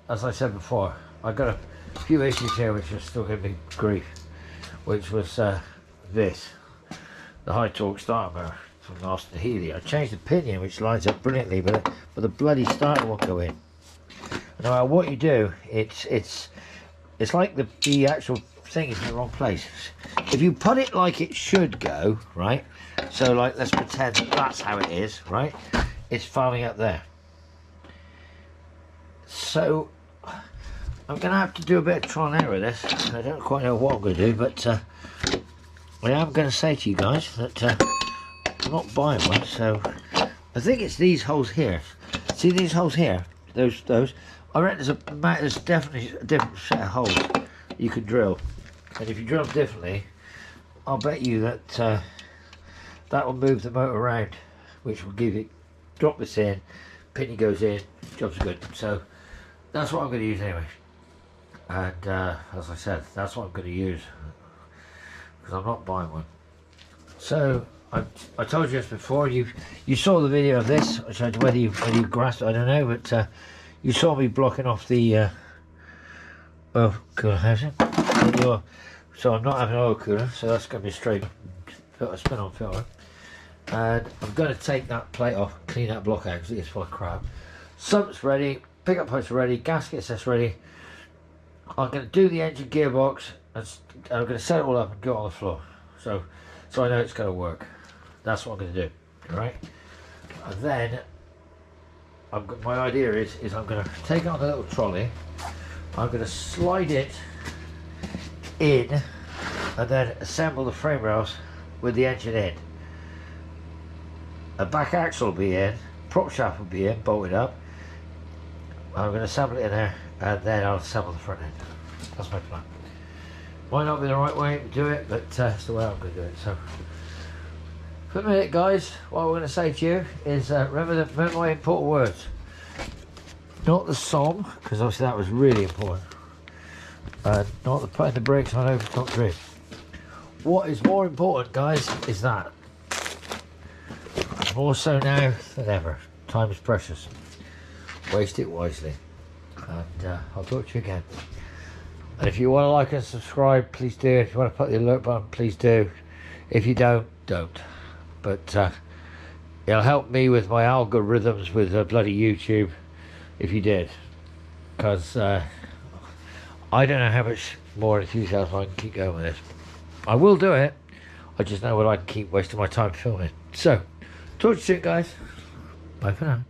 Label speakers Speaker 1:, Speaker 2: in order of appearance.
Speaker 1: But as I said before, I got a few issues here which are still giving me grief, which was this, the high torque starter motor from Austin Healey. I changed the pinion, which lines up brilliantly, but the bloody starter won't go in. No matter what you do, it's like the actual thing is in the wrong place. If you put it like it should go, right? So like, let's pretend that that's how it is, right? It's foaming up there. So I'm gonna have to do a bit of trial and error with this. I don't quite know what I'm gonna do, but I am gonna say to you guys that I'm not buying one. So I think it's these holes here. See these holes here? Those. I reckon there's definitely a different set of holes you could drill, and if you drill them differently, I'll bet you that that will move the motor around, which will give it, drop this in, pinion goes in, job's good. So that's what I'm going to use anyway, and as I said, that's what I'm going to use, because I'm not buying one. So I told you this before, you saw the video of this, which whether you grasped it, I don't know, but you saw me blocking off the oil cooler housing. So I'm not having an oil cooler, so that's going to be a straight spin-on filter. And I'm going to take that plate off, clean that block out because it is full of crap. Sump's ready, pickup posts ready, gaskets that's ready. I'm going to do the engine gearbox, and I'm going to set it all up and go on the floor. So I know it's going to work. That's what I'm going to do. All right. And then my idea is I'm going to take it on the little trolley. I'm going to slide it in, and then assemble the frame rails with the engine in. A back axle will be in, prop shaft will be in, bolted up. I'm going to assemble it in there, and then I'll assemble the front end. That's my plan. Might not be the right way to do it, but it's the way I'm going to do it. So, for the minute, guys, what I'm going to say to you is remember my important words. Not the song, because obviously that was really important. Not the putting the brakes on over top drift. What is more important, guys, is that. More so now than ever. Time is precious. Waste it wisely. And I'll talk to you again. And if you want to like and subscribe, please do. If you want to put the alert button, please do. If you don't. But it'll help me with my algorithms with bloody YouTube if you did. Because I don't know how much more enthusiasm I can keep going with this. I will do it. I just know what I can keep wasting my time filming. So, talk to you soon, guys. Bye for now.